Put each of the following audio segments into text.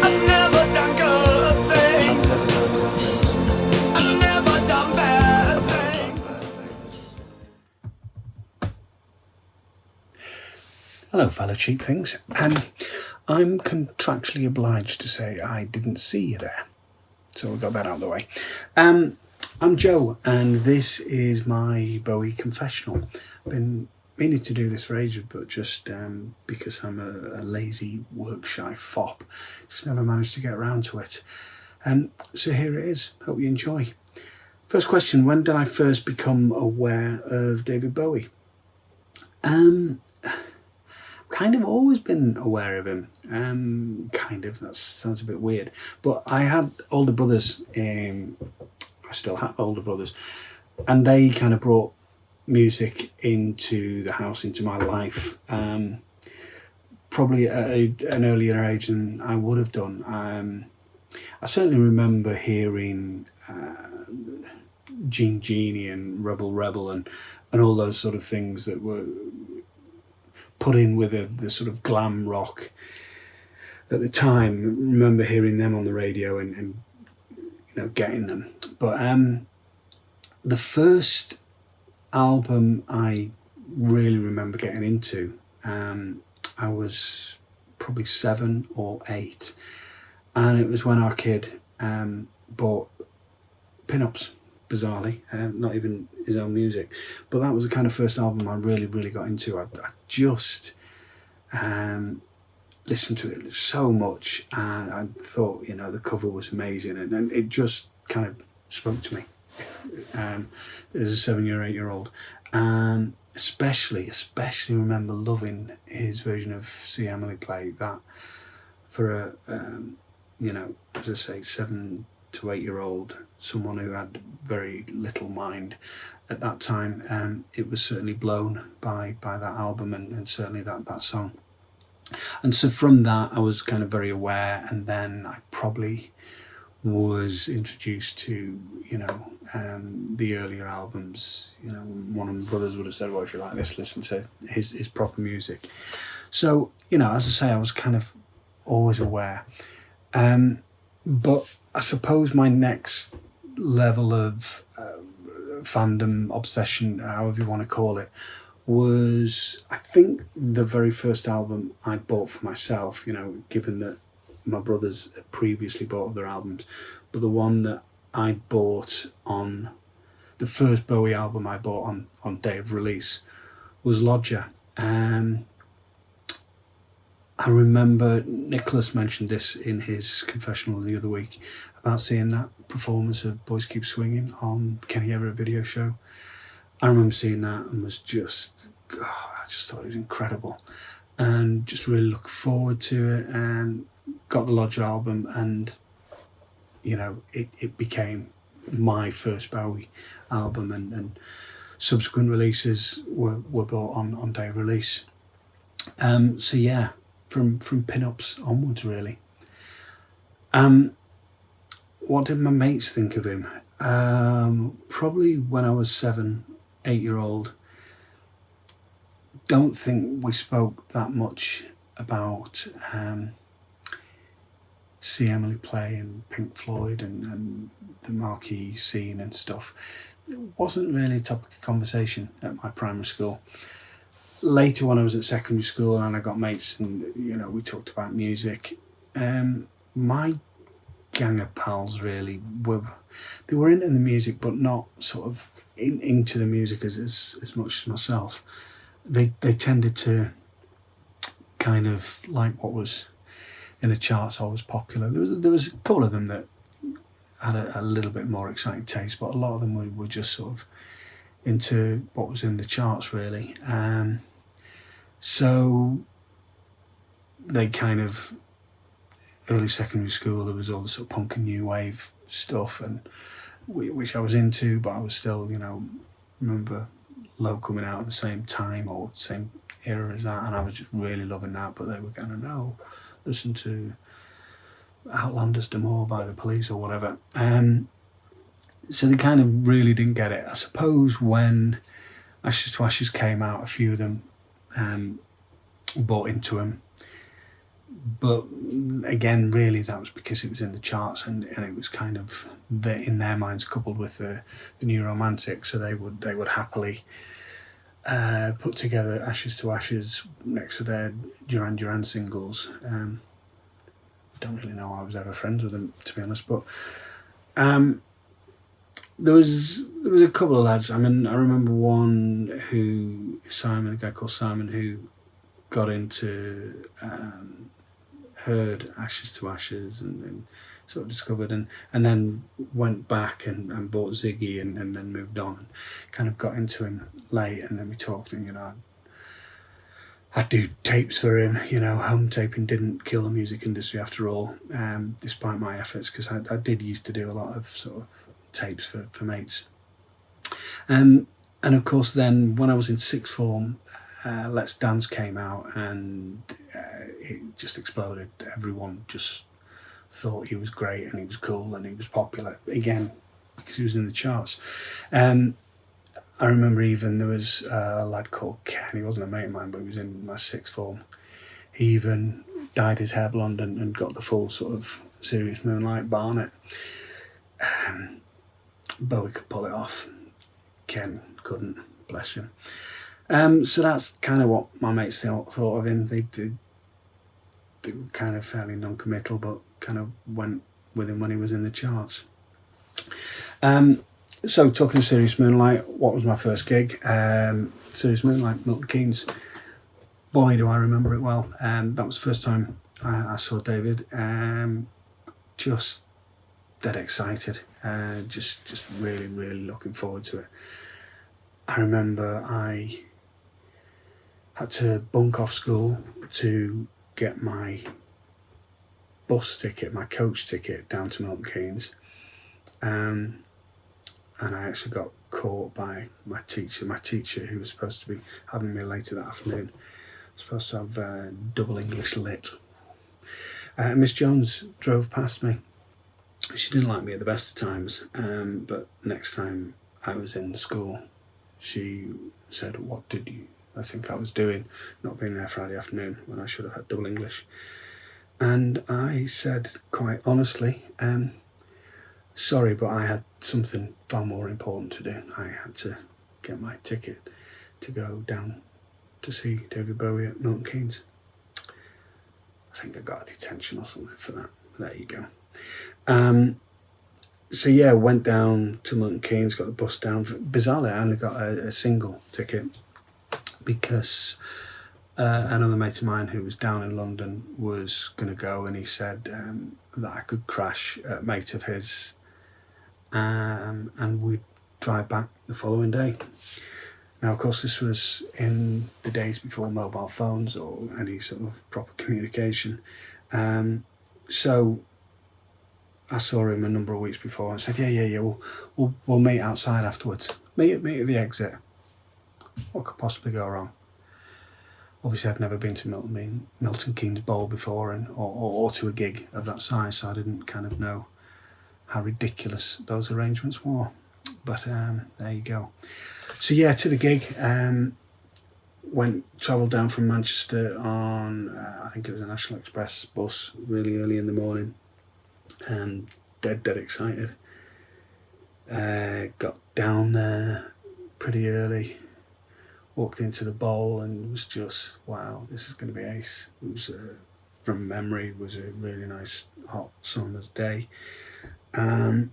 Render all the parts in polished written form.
I've never done good things. I've never done bad things. Hello, fellow cheap things. I'm contractually obliged to say I didn't see you there, so we got that out of the way. I'm Joe, and this is my Bowie Confessional. I've been meaning to do this for ages, but just because I'm a lazy, work-shy fop, just never managed to get around to it. So here it is. Hope you enjoy. First question: when did I first become aware of David Bowie? Kind of always been aware of him. That sounds a bit weird, but I had older brothers. I still have older brothers, and they kind of brought music into the house, into my life, probably at an earlier age than I would have done. I certainly remember hearing Genie and Rebel and all those sort of things that were put in with the sort of glam rock at the time. I remember hearing them on the radio and getting them. But the first album I really remember getting into, I was probably 7 or 8, and it was when our kid bought Pin-Ups, bizarrely, not even his own music, but that was the kind of first album I really got into. I just listened to it so much, and I thought the cover was amazing, and it just kind of spoke to me as a 7 or 8 year old. Especially remember loving his version of See Emily Play. That for as I say, 7 to 8 year old, someone who had very little mind at that time, it was certainly blown by that album and certainly that song. And so from that I was kind of very aware, and then I probably was introduced to the earlier albums. One of my brothers would have said, well, if you like this, listen to his proper music. So as I say, I was kind of always aware, but I suppose my next level of fandom, obsession, however you want to call it, was, I think, the very first album I bought for myself, given that my brothers had previously bought other albums, but the one that I bought on the first Bowie album I bought on day of release was Lodger. I remember Nicholas mentioned this in his confessional the other week about seeing that performance of Boys Keep Swinging on Kenny Everett video show. I remember seeing that and was I just thought it was incredible, and just really looked forward to it, and got the Lodger album, and it became my first Bowie album, and subsequent releases were bought on day of release. So yeah, from Pin-Ups onwards, really. What did my mates think of him? Probably when I was 7, 8 year old. Don't think we spoke that much about See Emily Play and Pink Floyd and the marquee scene and stuff. It wasn't really a topic of conversation at my primary school. Later, when I was at secondary school and I got mates and we talked about music, my gang of pals really were into the music, but not sort of into the music as much as myself. They tended to kind of like what was in the charts, always popular. There was a couple of them that had a little bit more exciting taste, but a lot of them were just sort of into what was in the charts, really. So they kind of, early secondary school, there was all the sort of punk and new wave stuff, and which I was into, but I was still, remember Low coming out at the same time or same era as that, and I was just really loving that, but they were kind of, no, listen to Outlanders de More by the Police or whatever. So they kind of really didn't get it. I suppose when Ashes to Ashes came out, a few of them bought into them. but again, really, that was because it was in the charts, and it was kind of in their minds coupled with the New Romantic, so they would happily put together Ashes to Ashes next to their Duran Duran singles. Don't really know how I was ever friends with them, to be honest, but there was a couple of lads. I mean, I remember one a guy called Simon, who got into heard Ashes to Ashes and sort of discovered and then went back and bought Ziggy and then moved on and kind of got into him late, and then we talked, and I'd do tapes for him. Home taping didn't kill the music industry after all, despite my efforts, because I did used to do a lot of sort of tapes for mates. And of course, then when I was in sixth form, Let's Dance came out, and it just exploded. Everyone just thought he was great, and he was cool, and he was popular, again, because he was in the charts. I remember even there was a lad called Ken. He wasn't a mate of mine, but he was in my sixth form. He even dyed his hair blonde and got the full sort of Serious Moonlight Barnet. Bowie could pull it off. Ken couldn't, bless him. So that's kind of what my mates thought of him. They were kind of fairly non-committal, but kind of went with him when he was in the charts. So talking Serious Moonlight, what was my first gig? Serious Moonlight, Milton Keynes. Boy, do I remember it well. That was the first time I saw David. Just dead excited. Just really, really looking forward to it. I remember I had to bunk off school to get my bus ticket, my coach ticket down to Milton Keynes. And I actually got caught by my teacher who was supposed to be having me later that afternoon. I was supposed to have double English lit. Miss Jones drove past me. She didn't like me at the best of times, but next time I was in school, she said, "What did I think I was doing, not being there Friday afternoon when I should have had double English?" And I said quite honestly, sorry, but I had something far more important to do. I had to get my ticket to go down to see David Bowie at Milton Keynes. I think I got a detention or something for that. There you go. So yeah, went down to Milton Keynes, got the bus down. Bizarrely, I only got a single ticket because another mate of mine who was down in London was going to go, and he said that I could crash a mate of his, and we'd drive back the following day. Now, of course, this was in the days before mobile phones or any sort of proper communication. So I saw him a number of weeks before and said, yeah, we'll meet outside afterwards. Meet at the exit. What could possibly go wrong? Obviously, I'd never been to Milton Keynes Bowl before, or to a gig of that size, so I didn't kind of know how ridiculous those arrangements were. But there you go. So yeah, to the gig. Travelled down from Manchester on, I think it was a National Express bus, really early in the morning. Dead excited. Got down there pretty early. Walked into the bowl and was just, wow, this is going to be ace. It was, from memory, was a really nice hot summer's day. Remember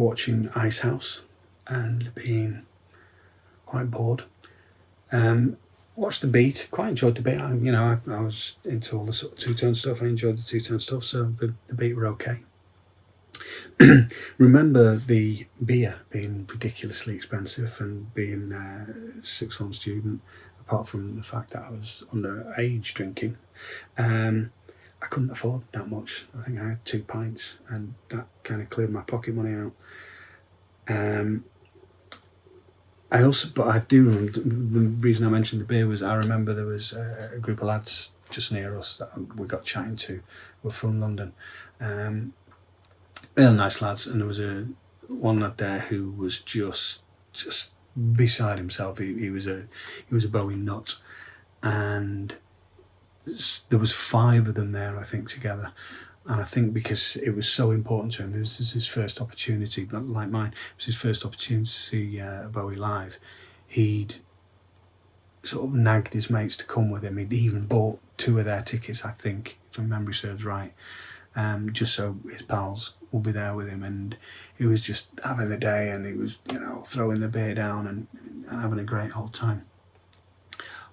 watching Ice House and being quite bored. Watched the beat, quite enjoyed the beat. I was into all the sort of two-tone stuff. I enjoyed the two-tone stuff, so the beat were okay. Remember the beer being ridiculously expensive and being a sixth form student, apart from the fact that I was underage drinking. I couldn't afford that much. I think I had 2 pints, and that kind of cleared my pocket money out. I do remember, the reason I mentioned the beer was I remember there was a group of lads just near us that we got chatting to, were from London. Really nice lads, and there was one lad there who was just beside himself. He was a Bowie nut, and there was 5 of them there, I think, together. And I think because it was so important to him, it was his first opportunity, like mine, it was his first opportunity to see Bowie live. He'd sort of nagged his mates to come with him. He'd even bought 2 of their tickets, I think, if my memory serves right, just so his pals would be there with him. And he was just having the day, and he was, throwing the beer down and having a great old time.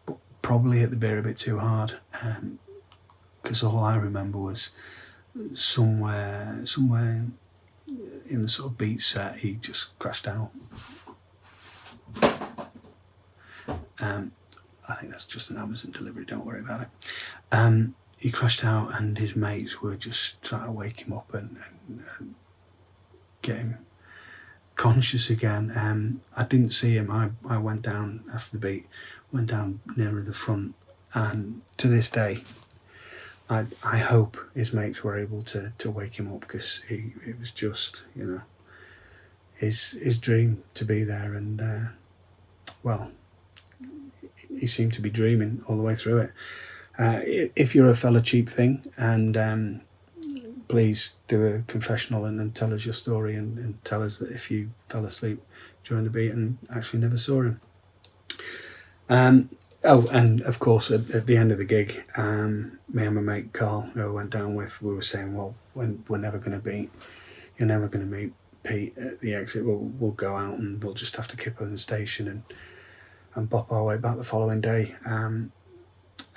But probably hit the beer a bit too hard, because all I remember was somewhere in the sort of beat set, he just crashed out. I think that's just an Amazon delivery, don't worry about it. He crashed out, and his mates were just trying to wake him up and get him conscious again. I didn't see him. I went down after the beat, went down nearer the front, and to this day I hope his mates were able to wake him up, because it was just, his dream to be there, and he seemed to be dreaming all the way through it. If you're a fella cheap thing, and please do a confessional and tell us your story, and tell us that if you fell asleep during the beat and actually never saw him. And of course, at the end of the gig, me and my mate Carl, who I went down with, we were saying, well, when we're never going to beat, you're never going to meet Pete at the exit. We'll go out and we'll just have to kip on the station and bop our way back the following day. And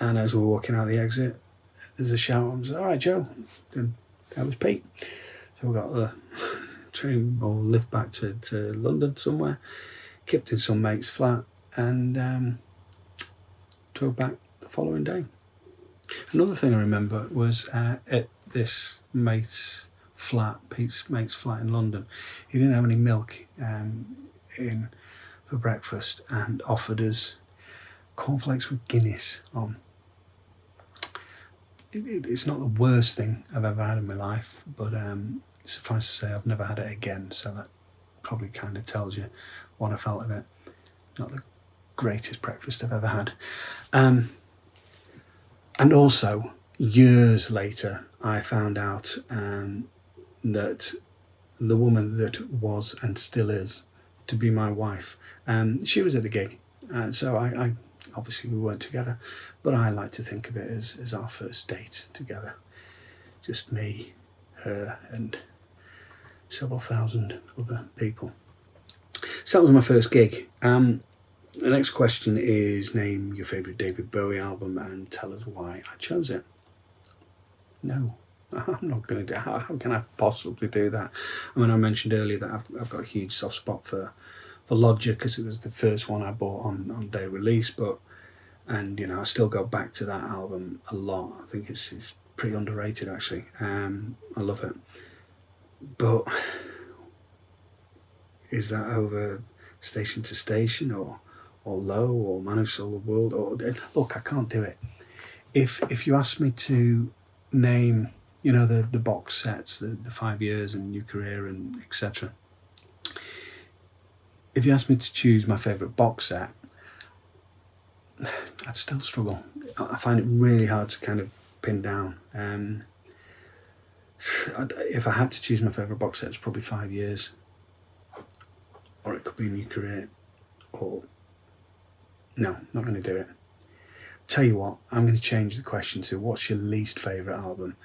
as we were walking out the exit, there's a shout. I was like, all right, Joe. And that was Pete. So we got the train or lift back to London somewhere, kipped in some mate's flat, and drove back the following day. Another thing I remember was at this mate's flat, Pete's mate's flat in London, he didn't have any milk in for breakfast, and offered us cornflakes with Guinness on. It's not the worst thing I've ever had in my life, but suffice to say, I've never had it again, so that probably kind of tells you what I felt of it. Not the greatest breakfast I've ever had. And also, years later, I found out that the woman that was and still is to be my wife, she was at the gig. So I obviously we weren't together, but I like to think of it as our first date together. Just me, her, and several thousand other people. So that was my first gig. The next question is, name your favourite David Bowie album and tell us why I chose it. No, I'm not going to do. How can I possibly do that? I mean, I mentioned earlier that I've got a huge soft spot for Lodger, because it was the first one I bought on day of release. And I still go back to that album a lot. I think it's pretty underrated, actually. I love it. But is that over Station to Station or Low or Man Who Sold the World? Or look, I can't do it. If you ask me to name, the box sets, the 5 years and New Career and etc. If you ask me to choose my favourite box set, I'd still struggle. I find it really hard to kind of pin down. If I had to choose my favourite box set, it's probably 5 years, or it could be New Career, or no, not going to do it. Tell you what, I'm going to change the question to, what's your least favourite album?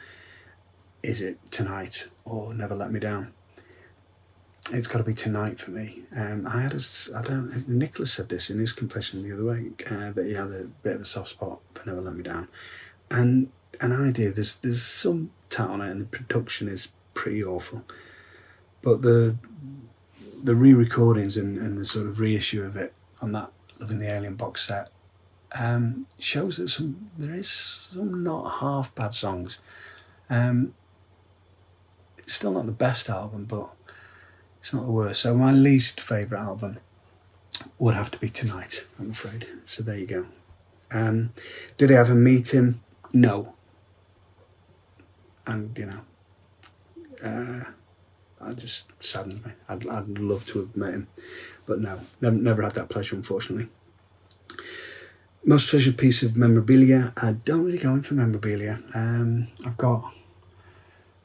Is it Tonight or Never Let Me Down? It's got to be Tonight for me. Nicholas said this in his confession the other week, that he had a bit of a soft spot for Never Let Me Down. And I do. There's some tat on it, and the production is pretty awful. But the re-recordings and the sort of reissue of it on that Loving the Alien box set shows that there is some not half bad songs. It's still not the best album, but it's not the worst. So my least favourite album would have to be Tonight, I'm afraid. So there you go. Did I ever meet him? No. And, that just saddens me. I'd love to have met him, but no, never had that pleasure, unfortunately. Most treasured piece of memorabilia. I don't really go in for memorabilia. I've got a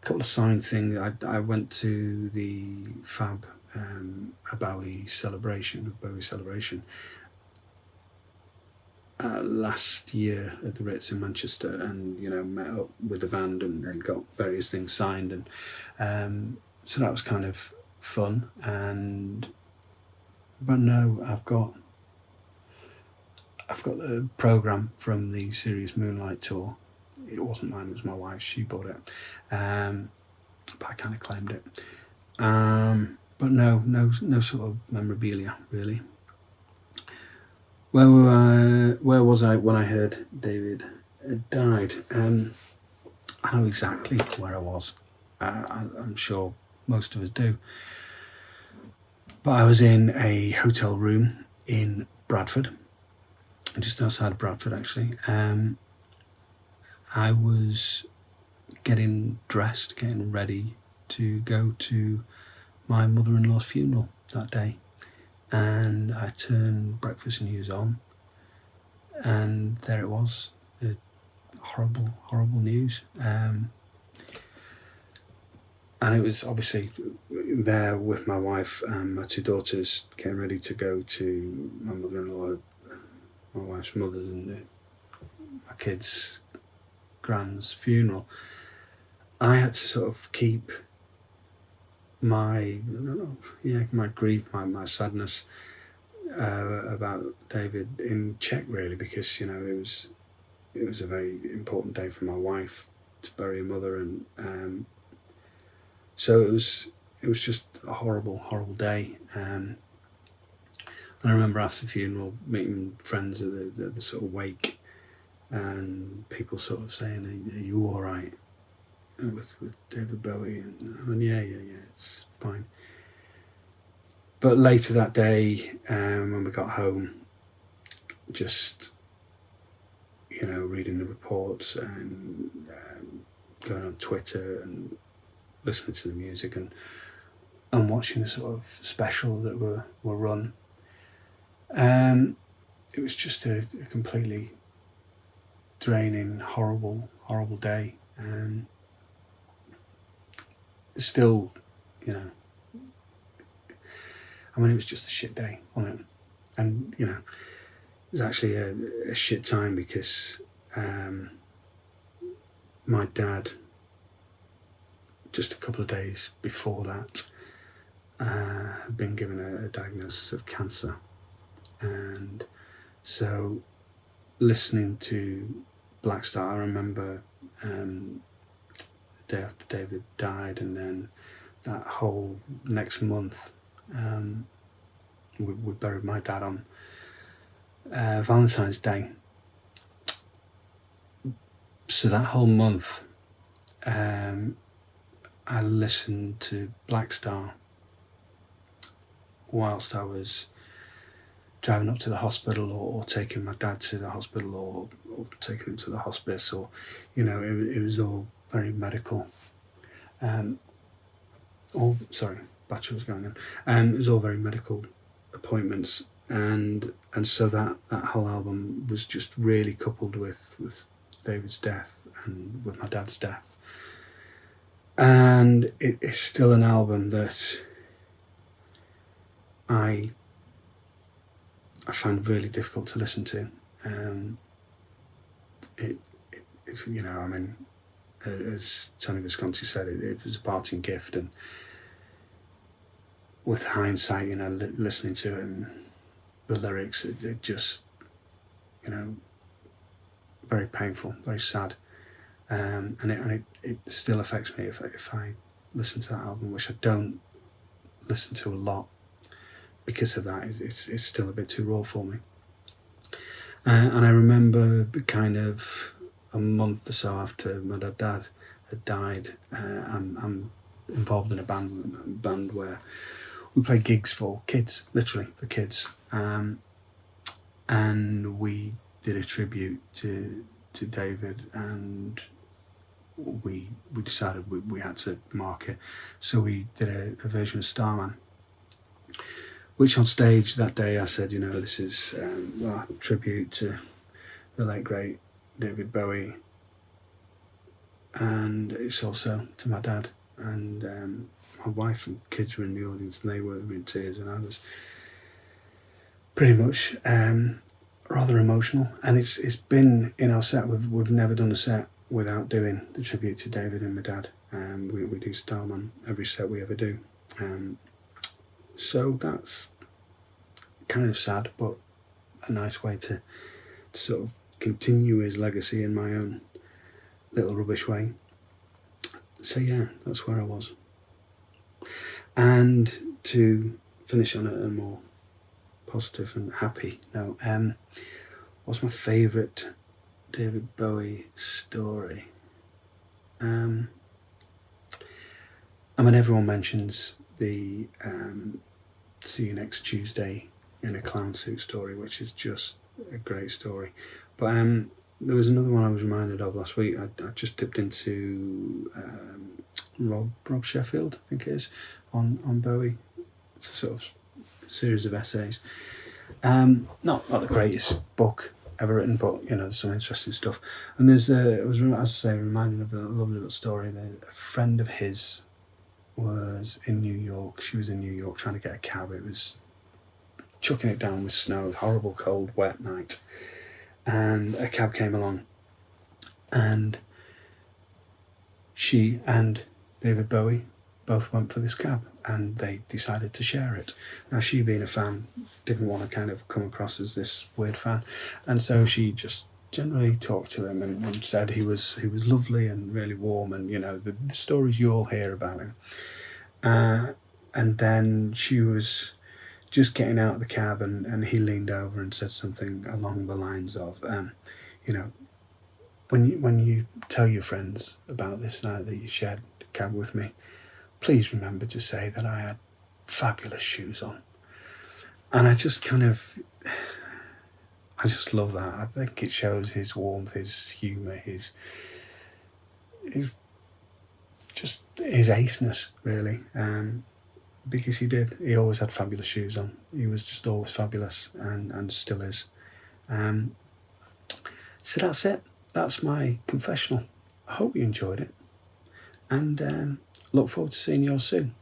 couple of signed things. I went to the Fab a Bowie celebration, last year at the Ritz in Manchester, and met up with the band and got various things signed, and so that was kind of fun. But no, I've got the program from the Serious Moonlight tour. It wasn't mine; it was my wife's. She bought it, but I kind of claimed it. But no sort of memorabilia really. Where was I when I heard David had died? I know exactly where I was. I'm sure most of us do. But I was in a hotel room in Bradford, just outside of Bradford actually. I was getting dressed, getting ready to go to my mother-in-law's funeral that day, and I turned breakfast news on, and there it was, horrible news. And it was obviously there with my wife and my two daughters, getting ready to go to my mother-in-law, my wife's mother, and my kids' grand's funeral. I had to sort of keep my grief, my sadness about David in check, really, because it was a very important day for my wife to bury her mother, and so it was just a horrible day. And I remember after the funeral meeting friends at the sort of wake, and people sort of saying, "Are you all right with David Bowie?" And I went, yeah, it's fine. But later that day, when we got home, just reading the reports and going on Twitter and listening to the music and watching the sort of special that were run, it was just a completely draining, horrible day. Still, it was just a shit day, wasn't it? And it was actually a shit time because my dad, just a couple of days before that, had been given a diagnosis of cancer, and so listening to Blackstar, I remember the day after David died, and then that whole next month, we buried my dad on Valentine's Day. So that whole month, I listened to Blackstar whilst I was driving up to the hospital, or taking my dad to the hospital, or taking him to the hospice, or it was all very medical. Battery was going on. It was all very medical appointments, and so that whole album was just really coupled with David's death and with my dad's death, and it's still an album that I find really difficult to listen to. It's as Tony Visconti said, it was a parting gift, and with hindsight, listening to it and the lyrics, it just, very painful, very sad, and it still affects me if I listen to that album, which I don't listen to a lot because of that. It's still a bit too raw for me. And I remember kind of a month or so after my dad had died, I'm involved in a band where we play gigs for kids, literally for kids, and we did a tribute to David, and we decided we had to mark it, so we did a version of Starman, which on stage that day I said, this is a tribute to the late great David Bowie, and it's also to my dad. And my wife and kids were in the audience, and they were in tears, and I was pretty much rather emotional. And it's been in our set. We've never done a set without doing the tribute to David and my dad. We do style on every set we ever do. So that's kind of sad, but a nice way to sort of continue his legacy in my own little rubbish way. So yeah, that's where I was. And to finish on a more positive and happy note, what's my favourite David Bowie story? I mean, everyone mentions the see you next Tuesday in a clown suit story, which is just a great story. But there was another one I was reminded of last week. I just dipped into Rob Sheffield, I think it is, on Bowie. It's a sort of series of essays. Not the greatest book ever written, but there's some interesting stuff. And there's it was, as I say, reminded of a lovely little story. A friend of his was in New York. She was in New York trying to get a cab. It was chucking it down with snow, horrible cold wet night, and a cab came along, and she and David Bowie both went for this cab, and they decided to share it. Now, she, being a fan, didn't want to kind of come across as this weird fan, and so she just generally talked to him and said he was lovely and really warm, and the stories you all hear about him. And then she was just getting out of the cab, and he leaned over and said something along the lines of, when you tell your friends about this night that you shared the cab with me, please remember to say that I had fabulous shoes on. And I just love that. I think it shows his warmth, his humour, his just his aceness, really. Because he always had fabulous shoes on. He was just always fabulous, and still is. So that's it. That's my confessional. I hope you enjoyed it, and look forward to seeing you all soon.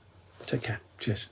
Take care. Cheers.